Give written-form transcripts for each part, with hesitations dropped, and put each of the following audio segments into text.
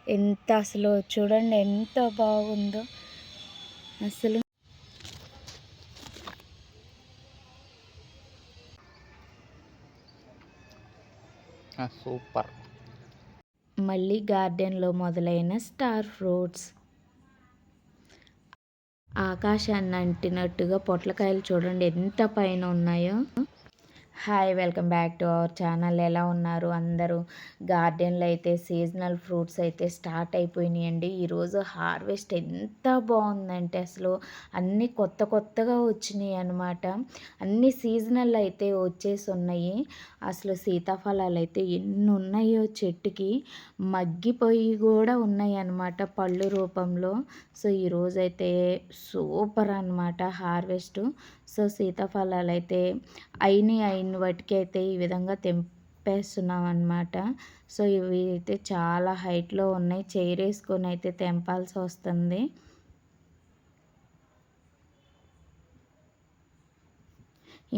ఎంత అసలు చూడండి ఎంత బాగుందో అసలు. సూపర్. మళ్ళీ గార్డెన్లో మొదలైన స్టార్ ఫ్రూట్స్, ఆకాశాన్ని అంటినట్టుగా పొట్లకాయలు చూడండి ఎంత పైన ఉన్నాయో. Hi, welcome back to our channel. ఎలా ఉన్నారు అందరూ? గార్డెన్లో అయితే సీజనల్ ఫ్రూట్స్ అయితే స్టార్ట్ అయిపోయినాయండి. ఈరోజు హార్వెస్ట్ ఎంత బాగుందంటే అసలు అన్నీ కొత్త కొత్తగా వచ్చినాయి అన్నమాట. అన్ని సీజనల్ అయితే వచ్చేసి ఉన్నాయి. అసలు సీతాఫలాలు అయితే ఎన్ని ఉన్నాయో చెట్టుకి, మగ్గిపోయి కూడా ఉన్నాయి అన్నమాట పళ్ళు రూపంలో. సో ఈరోజైతే సూపర్ అన్నమాట హార్వెస్ట్. సో సీతాఫలాలు అయితే అయిన వాటికి అయితే ఈ విధంగా తెంపేస్తున్నాం అన్నమాట. సో ఇవి అయితే చాలా హైట్లో ఉన్నాయి, చైర్ వేసుకొని అయితే తెంపాల్సి వస్తుంది.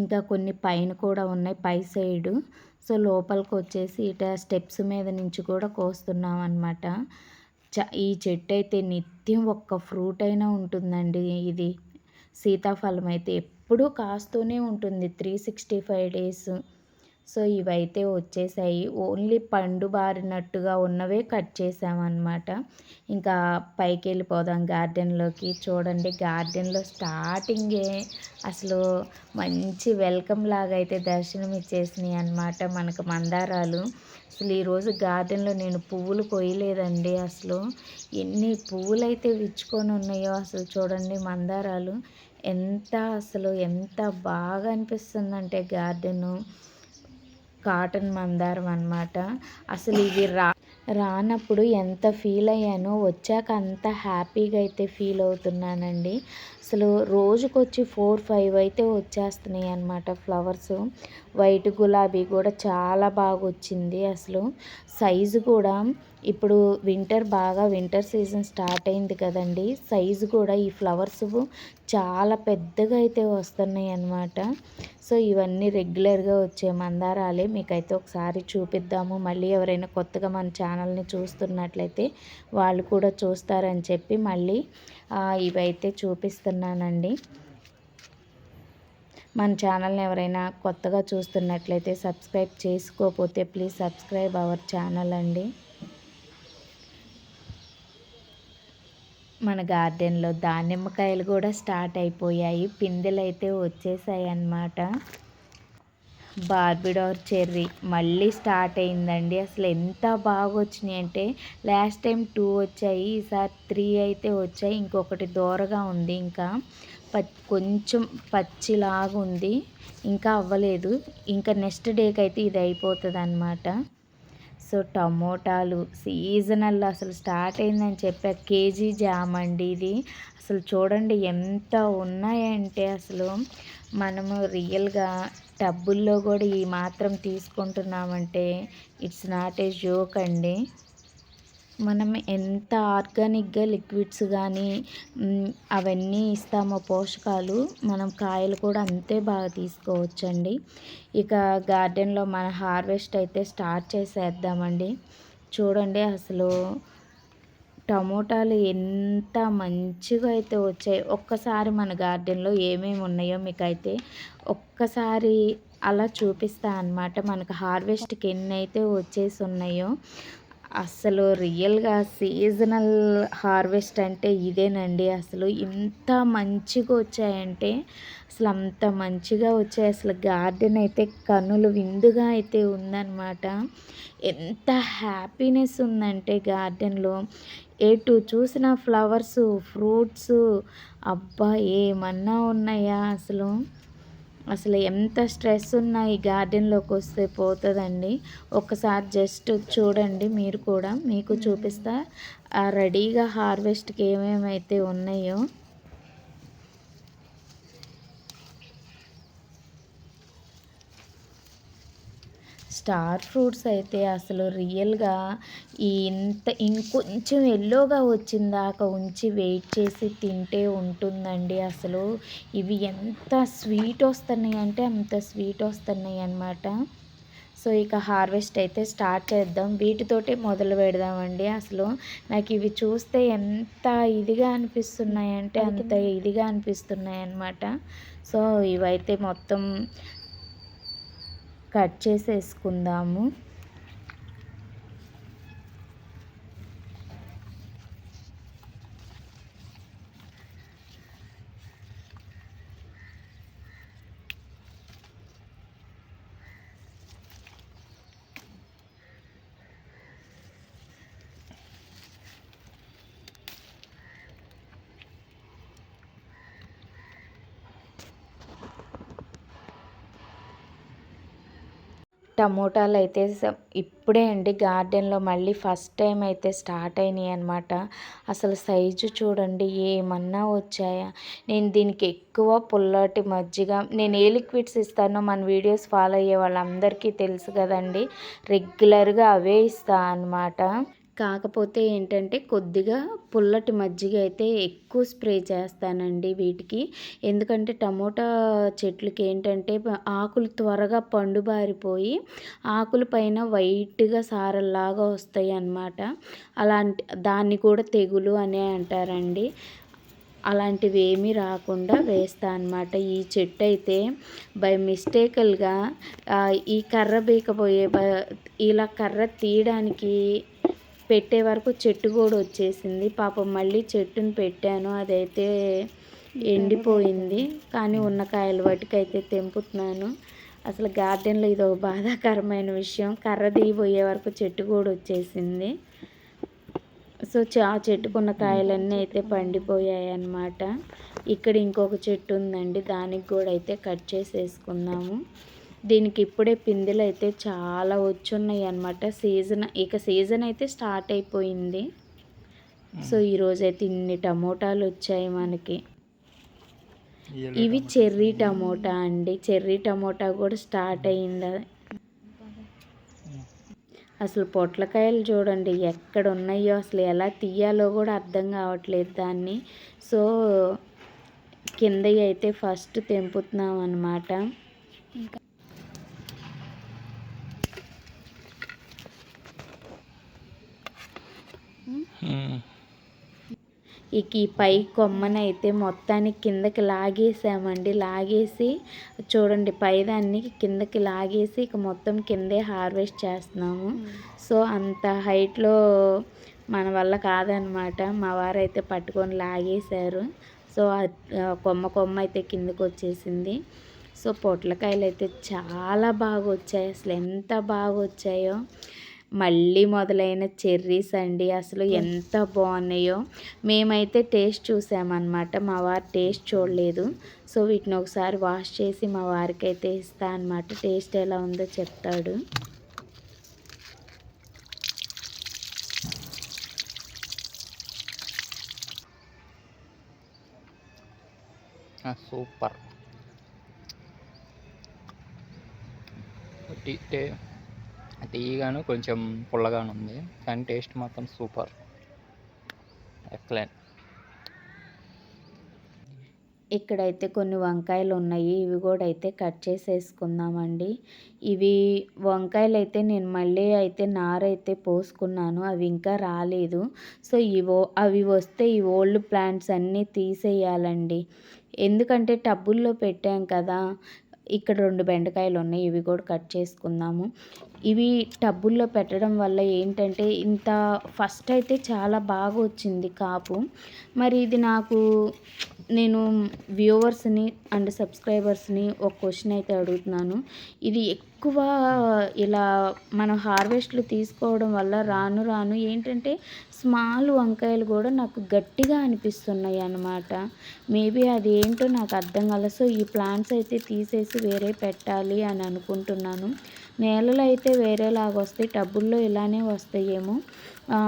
ఇంకా కొన్ని పైన కూడా ఉన్నాయి పై సైడు. సో లోపలికి వచ్చేసి ఇట స్టెప్స్ మీద నుంచి కూడా కోస్తున్నాం అన్నమాట. ఈ చెట్టు అయితే నిత్యం ఒక్క ఫ్రూట్ అయినా ఉంటుందండి. ఇది సీతాఫలం అయితే ఎప్పుడూ కాస్తూనే ఉంటుంది 365 డేస్. సో ఇవైతే వచ్చేసాయి. ఓన్లీ పండు బారినట్టుగా ఉన్నవే కట్ చేసామన్నమాట. ఇంకా పైకి వెళ్ళిపోదాం గార్డెన్లోకి. చూడండి గార్డెన్లో స్టార్టింగే అసలు మంచి వెల్కమ్ లాగా అయితే దర్శనం ఇచ్చేసినాయి అన్నమాట మనకు మందారాలు. అసలు ఈరోజు గార్డెన్లో నేను పువ్వులు కొయ్యలేదండి. అసలు ఎన్ని పువ్వులు అయితే విచ్చుకొని ఉన్నాయో అసలు చూడండి. మందారాలు ఎంత బాగా అనిపిస్తుందంటే గార్డెను. కాటన్ మందారం అన్నమాట. అసలు ఇవి రానప్పుడు ఎంత ఫీల్ అయ్యానో వచ్చాక అంత హ్యాపీగా అయితే ఫీల్ అవుతున్నానండి. అసలు రోజుకొచ్చి 4-5 అయితే వచ్చేస్తున్నాయి అన్నమాట ఫ్లవర్స్. వైట్ గులాబీ కూడా చాలా బాగా వచ్చింది. అసలు సైజు కూడా ఇప్పుడు వింటర్ సీజన్ స్టార్ట్ అయింది కదండి. సైజు కూడా ఈ ఫ్లవర్స్ చాలా పెద్దగా అయితే వస్తున్నాయి అన్నమాట. సో ఇవన్నీ రెగ్యులర్గా వచ్చే మందారాలే. మీకైతే ఒకసారి చూపిద్దాము. మళ్ళీ ఎవరైనా కొత్తగా మన ఛానల్ని చూస్తున్నట్లయితే వాళ్ళు కూడా చూస్తారని చెప్పి మళ్ళీ ఇవైతే చూపిస్తున్నానండి. మన ఛానల్ని ఎవరైనా కొత్తగా చూస్తున్నట్లయితే సబ్స్క్రైబ్ చేసుకోకపోతే ప్లీజ్ సబ్స్క్రైబ్ అవర్ ఛానల్ అండి. మన గార్డెన్లో దానిమ్మకాయలు కూడా స్టార్ట్ అయిపోయాయి. పిందెలు అయితే వచ్చేసాయి అన్నమాట. బార్బిడోర్ చెర్రీ మళ్ళీ స్టార్ట్ అయిందండి. అసలు ఎంత బాగా వచ్చినాయి అంటే లాస్ట్ టైం 2 వచ్చాయి, ఈసారి 3 అయితే వచ్చాయి. ఇంకొకటి దూరగా ఉంది, ఇంకా కొంచెం పచ్చిలాగా ఉంది, ఇంకా అవ్వలేదు. ఇంకా నెక్స్ట్ డేకి అయితే ఇది అయిపోతుంది అన్నమాట. సో టమోటాలు సీజనల్ అసలు స్టార్ట్ అయిందని చెప్పా. కేజీ జామ్ అండి ఇది. అసలు చూడండి ఎంత ఉన్నాయంటే అసలు మనము రియల్గా టబ్బుల్లో కూడా ఈ మాత్రం తీసుకుంటున్నామంటే ఇట్స్ నాట్ ఏ జోక్ అండి. మనం ఎంత ఆర్గానిక్గా లిక్విడ్స్ కానీ అవన్నీ ఇస్తామో పోషకాలు, మనం కాయలు కూడా అంతే బాగా తీసుకోవచ్చండి. ఇక గార్డెన్లో మన హార్వెస్ట్ అయితే స్టార్ట్ చేసేద్దామండి. చూడండి అసలు టమోటాలు ఎంత మంచిగా అయితే వచ్చాయి. ఒక్కసారి మన గార్డెన్లో ఏమేమి ఉన్నాయో మీకైతే ఒక్కసారి అలా చూపిస్తా అన్నమాట. మనకు హార్వెస్ట్కి ఎన్ని అయితే వచ్చేసి ఉన్నాయో. అసలు రియల్గా సీజనల్ హార్వెస్ట్ అంటే ఇదేనండి. అసలు ఇంత మంచిగా వచ్చాయంటే అసలు అంత మంచిగా వచ్చాయి. అసలు గార్డెన్ అయితే కన్నుల విందుగా అయితే ఉందన్నమాట. ఎంత హ్యాపీనెస్ ఉందంటే గార్డెన్లో ఎటు చూసిన ఫ్లవర్స్, ఫ్రూట్స్, అబ్బా ఏమన్నా ఉన్నాయా అసలు. అసలు ఎంత స్ట్రెస్ ఉన్నా ఈ గార్డెన్లోకి వస్తే పోతుందండి. ఒకసారి జస్ట్ చూడండి, మీరు కూడా మీకు చూపిస్తా రెడీగా హార్వెస్ట్కి ఏమేమైతే ఉన్నాయో. స్టార్ ఫ్రూట్స్ అయితే అసలు రియల్గా ఇంకొంచెం ఎల్లోగా వచ్చిందాక ఉంచి వెయిట్ చేసి తింటే ఉంటుందండి. అసలు ఇవి ఎంత స్వీట్ వస్తున్నాయి అంటే అంత స్వీట్ వస్తున్నాయి అన్నమాట. సో ఇక హార్వెస్ట్ అయితే స్టార్ట్ చేద్దాం. వీటితోటే మొదలు పెడదామండి. అసలు నాకు ఇవి చూస్తే ఎంత ఇదిగా అనిపిస్తున్నాయంటే అంత ఇదిగా అనిపిస్తున్నాయి అన్నమాట. సో ఇవైతే మొత్తం కట్ చేసేసుకుందాము. టమోటాలు అయితే ఇప్పుడే అండి గార్డెన్లో మళ్ళీ ఫస్ట్ టైం అయితే స్టార్ట్ అయినాయి అనమాట. అసలు సైజు చూడండి ఏమన్నా వచ్చాయా. నేను దీనికి ఎక్కువ పుల్లటి మజ్జిగ, నేను ఏ లిక్విడ్స్ ఇస్తానో మన వీడియోస్ ఫాలో అయ్యే వాళ్ళందరికీ తెలుసు కదండి, రెగ్యులర్గా అవే ఇస్తాను అనమాట. కాకపోతే ఏంటంటే కొద్దిగా పుల్లటి మజ్జిగ అయితే ఎక్కువ స్ప్రే చేస్తానండి వీటికి. ఎందుకంటే టమోటా చెట్లకి ఏంటంటే ఆకులు త్వరగా పండుబారిపోయి ఆకుల పైన వైట్గా సారల్లాగా వస్తాయి అన్నమాట. దాన్ని కూడా తెగులు అనే అంటారండి. అలాంటివి ఏమీ రాకుండా వేస్తా అనమాట. ఈ చెట్టు అయితే బై మిస్టేకల్గా ఈ కర్ర బీకపోయే ఇలా కర్ర తీయడానికి పెట్టే వరకు చెట్టు కూడా వచ్చేసింది. పాపం మళ్ళీ చెట్టుని పెట్టాను, అదైతే ఎండిపోయింది. కానీ ఉన్న కాయలు వాటికైతే తెంపుతున్నాను. అసలు గార్డెన్లో ఇది ఒక బాధాకరమైన విషయం. కర్ర దిగిపోయే వరకు చెట్టు కూడా వచ్చేసింది. సో ఆ చెట్టుకున్న కాయలన్నీ అయితే పండిపోయాయి అన్నమాట. ఇక్కడ ఇంకొక చెట్టు ఉందండి, దానికి కూడా అయితే కట్ చేసేసుకుందాము. దీనికి ఇప్పుడే పిందెలు అయితే చాలా వచ్చున్నాయి అన్నమాట. సీజన్ అయితే స్టార్ట్ అయిపోయింది. సో ఈరోజైతే ఇన్ని టమోటాలు వచ్చాయి మనకి. ఇవి చెర్రీ టమోటా అండి. చెర్రీ టమోటా కూడా స్టార్ట్ అయింది. అసలు పొట్లకాయలు చూడండి ఎక్కడ ఉన్నాయో, అసలు ఎలా తీయాలో కూడా అర్థం కావట్లేదు దాన్ని. సో కింద అయితే ఫస్ట్ తెంపుతున్నాం అన్నమాట. ఇక ఈ పై కొమ్మనైతే మొత్తానికి కిందకి లాగేసామండి. లాగేసి చూడండి పైదాన్ని కిందకి లాగేసి ఇక మొత్తం కిందే హార్వెస్ట్ చేస్తున్నాము. సో అంత హైట్లో మన వల్ల కాదనమాట. మా వారైతే పట్టుకొని లాగేశారు. సో కొమ్మ అయితే కిందకు వచ్చేసింది. సో పొట్లకాయలు అయితే చాలా బాగా వచ్చాయి. అసలు ఎంత బాగా వచ్చాయో. మళ్ళీ మొదలైన చెర్రీస్ అండి, అసలు ఎంత బాగున్నాయో. మేమైతే టేస్ట్ చూసామన్నమాట, మా వారు టేస్ట్ చూడలేదు. సో వీటిని ఒకసారి వాష్ చేసి మా వారికి అయితే ఇస్తా అన్నమాట. టేస్ట్ ఎలా ఉందో చెప్తాడు. సూపర్. తీయగాను కొంచెం పుల్లగాను ఉంది, కానీ టేస్ట్ మాత్రం సూపర్, ఎక్సలెంట్. ఇక్కడైతే కొన్ని వంకాయలు ఉన్నాయి, ఇవి కూడా అయితే కట్ చేసేసుకుందామండి. ఇవి వంకాయలు అయితే నేను మళ్ళీ అయితే నారైతే పోసుకున్నాను, అవి ఇంకా రాలేదు. సో అవి వస్తే ఈ ఓల్డ్ ప్లాంట్స్ అన్నీ తీసేయాలండి. ఎందుకంటే టబ్బుల్లో పెట్టాం కదా. ఇక్కడ 2 బెండకాయలు ఉన్నాయి, ఇవి కూడా కట్ చేసుకుందాము. ఇవి టబ్బుల్లో పెట్టడం వల్ల ఏంటంటే ఫస్ట్ అయితే చాలా బాగా వచ్చింది కాపు. మరి ఇది నేను వ్యూవర్స్ని అండ్ సబ్స్క్రైబర్స్ని ఒక క్వశ్చన్ అయితే అడుగుతున్నాను. ఇది ఎక్కువ ఇలా మనం హార్వెస్ట్లు తీసుకోవడం వల్ల రాను రాను ఏంటంటే స్మాల్ వంకాయలు కూడా నాకు గట్టిగా అనిపిస్తున్నాయి అన్నమాట. మేబీ అది ఏంటో నాకు అర్థం కాలేదు. సో ఈ ప్లాంట్స్ అయితే తీసేసి వేరే పెట్టాలి అని అనుకుంటున్నాను. నేలలో అయితే వేరేలాగా వస్తాయి, టబ్బుల్లో ఇలానే వస్తాయేమో.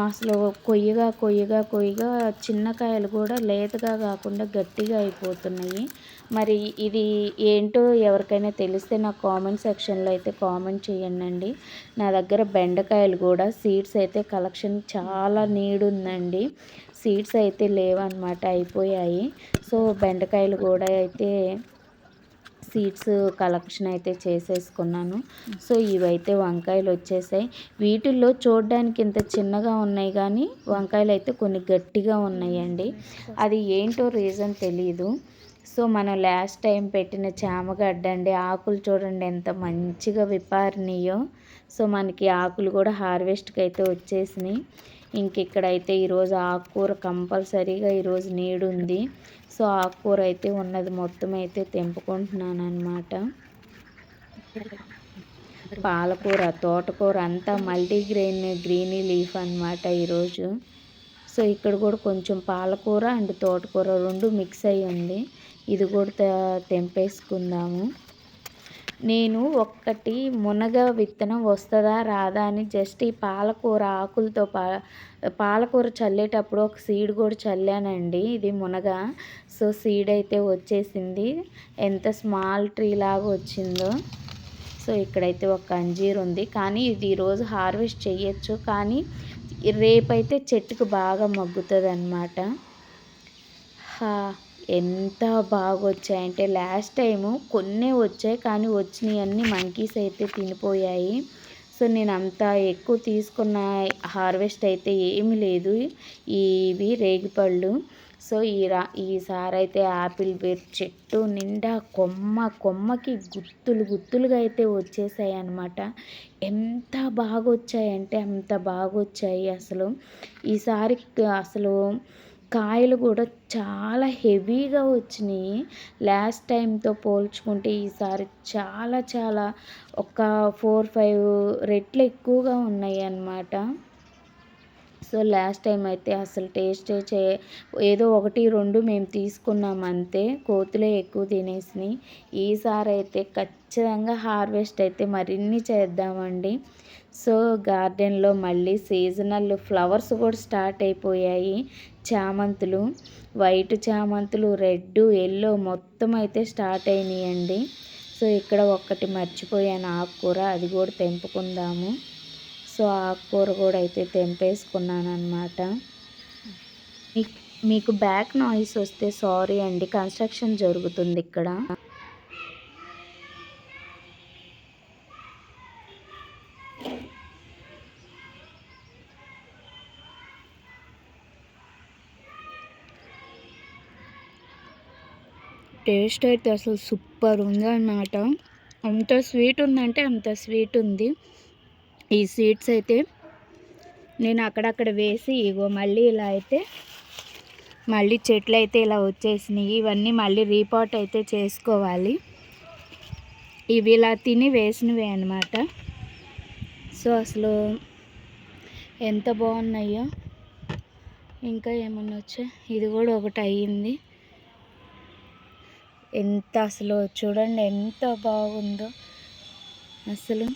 అసలు కొయ్యగా చిన్న కాయలు కూడా లేతగా కాకుండా గట్టిగా అయిపోతున్నాయి. మరి ఇది ఏంటో ఎవరికైనా తెలిస్తే నాకు కామెంట్ సెక్షన్లో అయితే కామెంట్ చేయండి. నా దగ్గర బెండకాయలు కూడా సీడ్స్ అయితే కలెక్షన్ చాలా నీడ్ ఉందండి. సీడ్స్ అయితే లేవన్నమాట, అయిపోయాయి. సో బెండకాయలు కూడా అయితే సీడ్స్ కలెక్షన్ అయితే చేసేసుకున్నాను. సో ఇవైతే వంకాయలు వచ్చేసాయి. వీటిల్లో చూడడానికి ఇంత చిన్నగా ఉన్నాయి కానీ వంకాయలు అయితే కొన్ని గట్టిగా ఉన్నాయండి. అది ఏంటో రీజన్ తెలీదు. సో మనం లాస్ట్ టైం పెట్టిన చామగడ్డ అండి, ఆకులు చూడండి ఎంత మంచిగా విపారినాయో. సో మనకి ఆకులు కూడా హార్వెస్ట్కి అయితే వచ్చేసినాయి. ఇక్కడైతే ఈరోజు ఆకుకూర కంపల్సరీగా ఈరోజు నీడుంది. సో ఆకుకూర అయితే ఉన్నది మొత్తం అయితే తెంపుకుంటున్నాను అనమాట. పాలకూర, తోటకూర అంతా మల్టీగ్రెయిన్ గ్రీనీ లీఫ్ అనమాట ఈరోజు. సో ఇక్కడ కూడా కొంచెం పాలకూర అండ్ తోటకూర 2 మిక్స్ అయ్యి ఉంది. ఇది కూడా తెంపేసుకుందాము. నేను ఒక్కటి మునగ విత్తనం వస్తుందా రాదా అని జస్ట్ ఈ పాలకూర ఆకులతో పాలకూర చల్లేటప్పుడు ఒక సీడ్ కూడా చల్లానండి. ఇది మునగ. సో సీడ్ అయితే వచ్చేసింది. ఎంత స్మాల్ ట్రీ లాగా వచ్చిందో. సో ఇక్కడైతే ఒక అంజీర్ ఉంది, కానీ ఇది ఈరోజు హార్వెస్ట్ చేయొచ్చు, కానీ రేపైతే చెట్టుకు బాగా మగ్గుతుంది అన్నమాట. ఎంత బాగా వచ్చాయంటే లాస్ట్ టైము కొన్నే వచ్చాయి, కానీ వచ్చినవన్నీ మంకీస్ అయితే తినిపోయాయి. సో నేను అంత ఎక్కువ తీసుకున్న హార్వెస్ట్ అయితే ఏమీ లేదు. ఇవి రేగిపళ్ళు. సో ఈసారి అయితే యాపిల్ బేర్ చెట్టు నిండా కొమ్మకి గుత్తులుగా అయితే వచ్చేసాయి అన్నమాట. ఎంత బాగా వచ్చాయంటే అంత బాగా వచ్చాయి. అసలు ఈసారి అసలు కాయలు కూడా చాలా హెవీగా వచ్చినాయి. లాస్ట్ టైంతో పోల్చుకుంటే ఈసారి చాలా ఒక 4-5 రెట్లు ఎక్కువగా ఉన్నాయి అన్నమాట. సో లాస్ట్ టైం అయితే అసలు టేస్టే ఏదో 1-2 మేము తీసుకున్నాం అంతే, కోతులే ఎక్కువ తినేసినాయి. ఈసారి అయితే ఖచ్చితంగా హార్వెస్ట్ అయితే మరిన్ని చేద్దామండి. సో గార్డెన్లో మళ్ళీ సీజనల్ ఫ్లవర్స్ కూడా స్టార్ట్ అయిపోయాయి. చామంతులు, వైట్ చామంతులు, రెడ్, ఎల్లో మొత్తం అయితే స్టార్ట్ అయినాయండి. సో ఇక్కడ ఒక్కటి మర్చిపోయాను, ఆకుకూర, అది కూడా తెంపుకుందాము. సో ఆకుకూర కూడా అయితే తెంపేసుకున్నాను అనమాట. మీకు బ్యాక్ నాయిస్ వస్తే సారీ అండి, కన్స్ట్రక్షన్ జరుగుతుంది ఇక్కడ. టేస్ట్ అయితే అసలు సూపర్ ఉంది అన్నమాట. అంత స్వీట్ ఉందంటే అంత స్వీట్ ఉంది. ఈ సీడ్స్ అయితే నేను అక్కడక్కడ వేసి ఇగో మళ్ళీ ఇలా అయితే మళ్ళీ చెట్లు అయితే ఇలా వచ్చేసినాయి. ఇవన్నీ మళ్ళీ రీపాట్ అయితే చేసుకోవాలి. ఇవి ఇలా తిని వేసినవే అన్నమాట. సో అసలు ఎంత బాగున్నాయో. ఇంకా ఏమన్నా వచ్చా, ఇది కూడా ఒకటి అయ్యింది. ఎంత అసలు చూడండి ఎంత బాగుందో. అసలు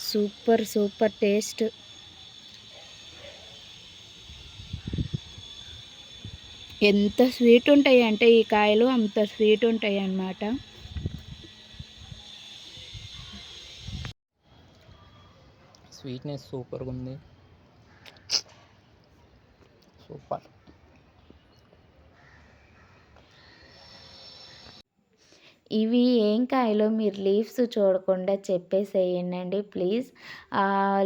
సూపర్ టేస్ట్. ఎంత స్వీట్ ఉంటాయి అంటే ఈ కాయలు అంత స్వీట్ ఉంటాయి అన్నమాట. స్వీట్నెస్ సూపర్గా ఉంది. సూపర్. ఇవి ఏం కాయలో మీరు లీవ్స్ చూడకుండా చెప్పేసేయండి ప్లీజ్.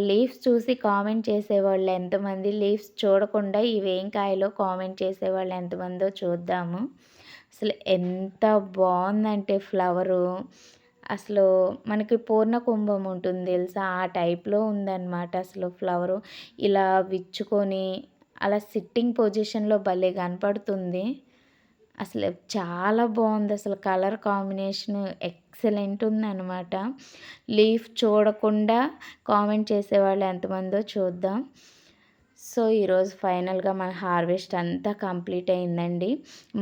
లీవ్స్ చూసి కామెంట్ చేసేవాళ్ళు ఎంతమంది, లీవ్స్ చూడకుండా ఇవేం కాయలో కామెంట్ చేసేవాళ్ళు ఎంతమందో చూద్దాము. అసలు ఎంత బాగుందంటే ఫ్లవరు, అసలు మనకి పూర్ణ కుంభం ఉంటుంది తెలుసా, ఆ టైప్లో ఉందన్నమాట. అసలు ఫ్లవరు ఇలా విచ్చుకొని అలా సిట్టింగ్ పొజిషన్లో భలే కనపడుతుంది. అసలు చాలా బాగుంది. అసలు కలర్ కాంబినేషన్ ఎక్సలెంట్ ఉందన్నమాట. లీఫ్ చూడకుండా కామెంట్ చేసేవాళ్ళు ఎంతమందో చూద్దాం. సో ఈరోజు ఫైనల్గా మన హార్వెస్ట్ అంతా కంప్లీట్ అయిందండి.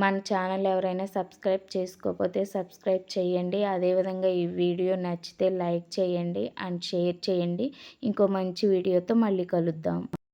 మన ఛానల్ ఎవరైనా సబ్స్క్రైబ్ చేసుకోకపోతే సబ్స్క్రైబ్ చేయండి. అదేవిధంగా ఈ వీడియో నచ్చితే లైక్ చేయండి అండ్ షేర్ చేయండి. ఇంకో మంచి వీడియోతో మళ్ళీ కలుద్దాం.